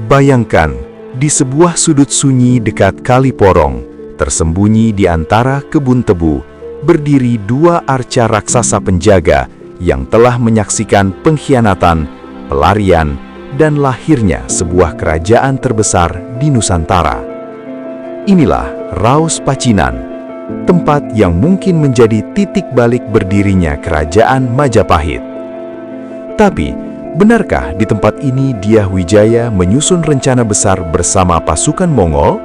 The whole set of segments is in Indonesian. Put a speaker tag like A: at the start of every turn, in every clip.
A: Bayangkan, di sebuah sudut sunyi dekat Kali Porong, tersembunyi di antara kebun tebu, berdiri dua arca raksasa penjaga yang telah menyaksikan pengkhianatan, pelarian, dan lahirnya sebuah kerajaan terbesar di Nusantara. Inilah Raos Pacinan, tempat yang mungkin menjadi titik balik berdirinya Kerajaan Majapahit. Tapi, benarkah di tempat ini Dyah Wijaya menyusun rencana besar bersama pasukan Mongol?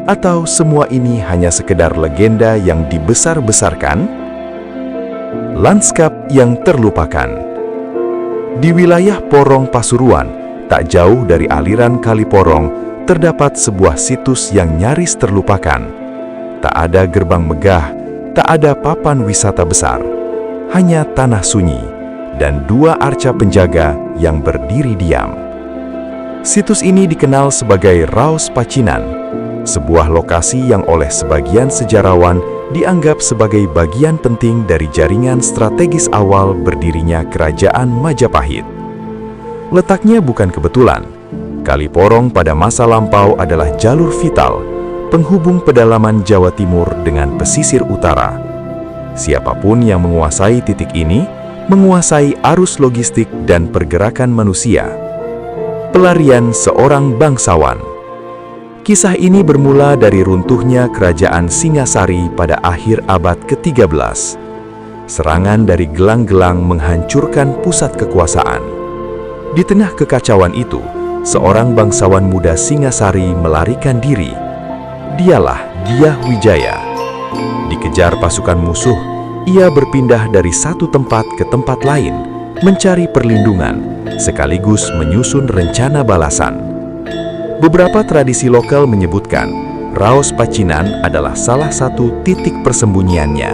A: Atau semua ini hanya sekedar legenda yang dibesar-besarkan? Lanskap yang terlupakan. Di wilayah Porong Pasuruan, tak jauh dari aliran Kali Porong, terdapat sebuah situs yang nyaris terlupakan. Tak ada gerbang megah, tak ada papan wisata besar, hanya tanah sunyi dan dua arca penjaga yang berdiri diam. Situs ini dikenal sebagai Raos Pacinan, sebuah lokasi yang oleh sebagian sejarawan dianggap sebagai bagian penting dari jaringan strategis awal berdirinya Kerajaan Majapahit. Letaknya bukan kebetulan. Kali Porong pada masa lampau adalah jalur vital, penghubung pedalaman Jawa Timur dengan pesisir utara. Siapapun yang menguasai titik ini, menguasai arus logistik dan pergerakan manusia. Pelarian seorang bangsawan. Kisah ini bermula dari runtuhnya Kerajaan Singasari pada akhir abad ke-13. Serangan dari gelang-gelang menghancurkan pusat kekuasaan. Di tengah kekacauan itu, seorang bangsawan muda Singasari melarikan diri. Dialah Dyah Wijaya. Dikejar pasukan musuh, ia berpindah dari satu tempat ke tempat lain, mencari perlindungan, sekaligus menyusun rencana balasan. Beberapa tradisi lokal menyebutkan, Raos Pacinan adalah salah satu titik persembunyiannya.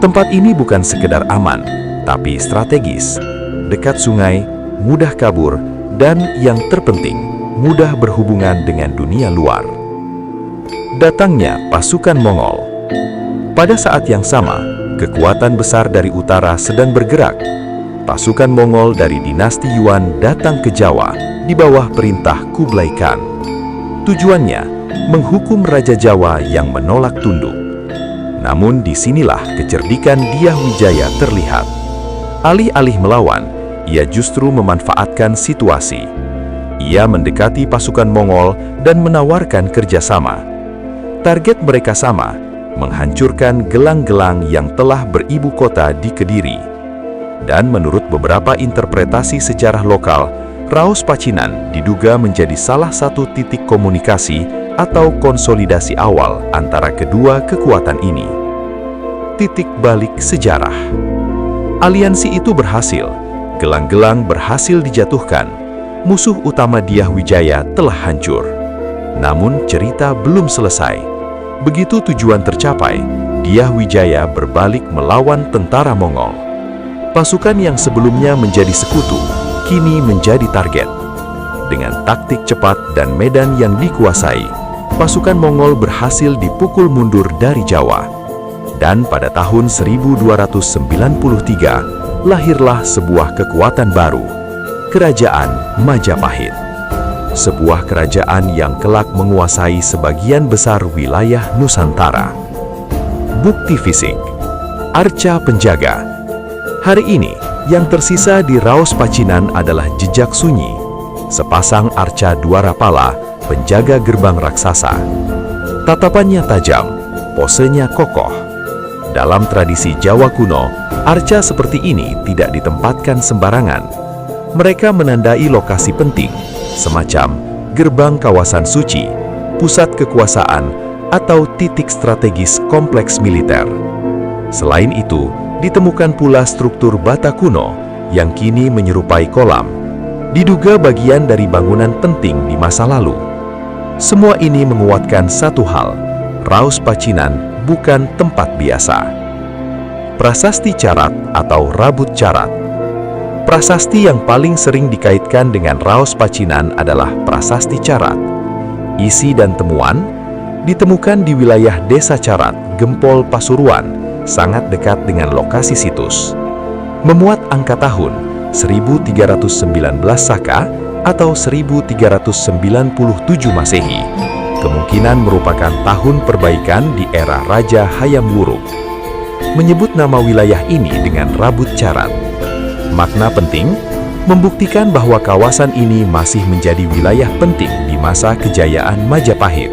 A: Tempat ini bukan sekedar aman, tapi strategis. Dekat sungai, mudah kabur, dan yang terpenting, mudah berhubungan dengan dunia luar. Datangnya pasukan Mongol. Pada saat yang sama, kekuatan besar dari utara sedang bergerak. Pasukan Mongol dari dinasti Yuan datang ke Jawa di bawah perintah Kublai Khan. Tujuannya, menghukum Raja Jawa yang menolak tunduk. Namun disinilah kecerdikan Dyah Wijaya terlihat. Alih-alih melawan, ia justru memanfaatkan situasi. Ia mendekati pasukan Mongol dan menawarkan kerjasama. Target mereka sama, menghancurkan gelang-gelang yang telah beribu kota di Kediri. Dan menurut beberapa interpretasi sejarah lokal, Raos Pacinan diduga menjadi salah satu titik komunikasi atau konsolidasi awal antara kedua kekuatan ini. Titik balik sejarah. Aliansi itu berhasil. Gelang-gelang berhasil dijatuhkan. Musuh utama Dyah Wijaya telah hancur. Namun cerita belum selesai. Begitu tujuan tercapai, Dyah Wijaya berbalik melawan tentara Mongol. Pasukan yang sebelumnya menjadi sekutu, kini menjadi target. Dengan taktik cepat dan medan yang dikuasai, pasukan Mongol berhasil dipukul mundur dari Jawa. Dan pada tahun 1293, lahirlah sebuah kekuatan baru, Kerajaan Majapahit. Sebuah kerajaan yang kelak menguasai sebagian besar wilayah Nusantara. Bukti fisik. Arca penjaga. Hari ini, yang tersisa di Raos Pacinan adalah jejak sunyi. Sepasang arca dwarapala, penjaga gerbang raksasa. Tatapannya tajam, posenya kokoh. Dalam tradisi Jawa kuno, arca seperti ini tidak ditempatkan sembarangan. Mereka menandai lokasi penting, semacam gerbang kawasan suci, pusat kekuasaan, atau titik strategis kompleks militer. Selain itu, ditemukan pula struktur bata kuno yang kini menyerupai kolam. Diduga bagian dari bangunan penting di masa lalu. Semua ini menguatkan satu hal, Raos Pacinan bukan tempat biasa. Prasasti Carat atau Rabut Carat. Prasasti yang paling sering dikaitkan dengan Raos Pacinan adalah Prasasti Carat. Isi dan temuan ditemukan di wilayah Desa Carat, Gempol, Pasuruan, sangat dekat dengan lokasi situs. Memuat angka tahun 1319 Saka atau 1397 Masehi. Kemungkinan merupakan tahun perbaikan di era Raja Hayam Wuruk. Menyebut nama wilayah ini dengan Rabut Carat. Makna penting, membuktikan bahwa kawasan ini masih menjadi wilayah penting di masa kejayaan Majapahit.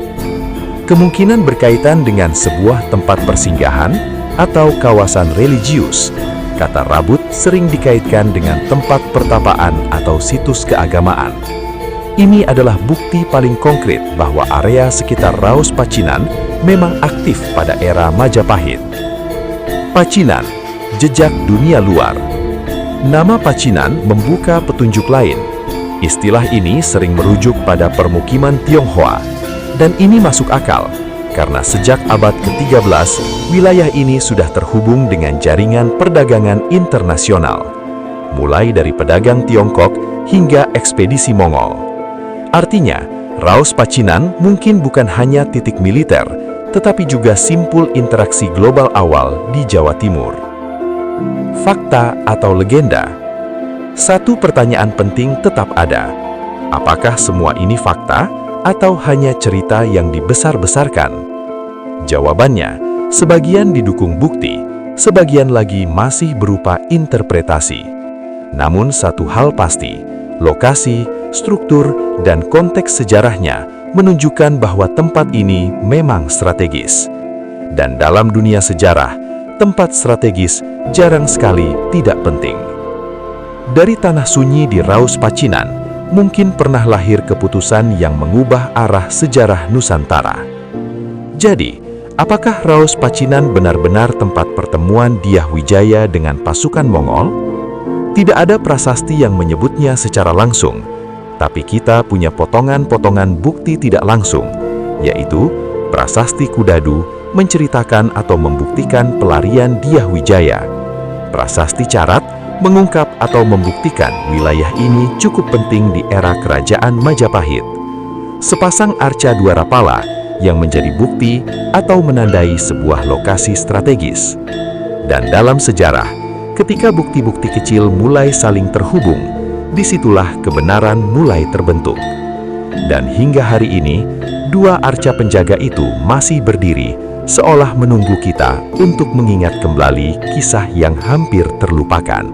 A: Kemungkinan berkaitan dengan sebuah tempat persinggahan atau kawasan religius. Kata Rabut sering dikaitkan dengan tempat pertapaan atau situs keagamaan. Ini adalah bukti paling konkret bahwa area sekitar Raos Pacinan memang aktif pada era Majapahit. Pacinan, jejak dunia luar. Nama Pacinan membuka petunjuk lain. Istilah ini sering merujuk pada permukiman Tionghoa, dan ini masuk akal, karena sejak abad ke-13, wilayah ini sudah terhubung dengan jaringan perdagangan internasional, mulai dari pedagang Tiongkok hingga ekspedisi Mongol. Artinya, Raos Pacinan mungkin bukan hanya titik militer, tetapi juga simpul interaksi global awal di Jawa Timur. Fakta atau legenda? Satu pertanyaan penting tetap ada. Apakah semua ini fakta atau hanya cerita yang dibesar-besarkan? Jawabannya, sebagian didukung bukti, sebagian lagi masih berupa interpretasi. Namun satu hal pasti, lokasi, struktur, dan konteks sejarahnya menunjukkan bahwa tempat ini memang strategis. Dan dalam dunia sejarah, tempat strategis jarang sekali tidak penting. Dari tanah sunyi di Raos Pacinan, mungkin pernah lahir keputusan yang mengubah arah sejarah Nusantara. Jadi, apakah Raos Pacinan benar-benar tempat pertemuan Dyah Wijaya dengan pasukan Mongol? Tidak ada prasasti yang menyebutnya secara langsung, tapi kita punya potongan-potongan bukti tidak langsung, yaitu prasasti Kudadu menceritakan atau membuktikan pelarian Dyah Wijaya. Prasasti Carat mengungkap atau membuktikan wilayah ini cukup penting di era kerajaan Majapahit. Sepasang arca dua rapala yang menjadi bukti atau menandai sebuah lokasi strategis. Dan dalam sejarah, ketika bukti-bukti kecil mulai saling terhubung, disitulah kebenaran mulai terbentuk. Dan hingga hari ini, dua arca penjaga itu masih berdiri, seolah menunggu kita untuk mengingat kembali kisah yang hampir terlupakan.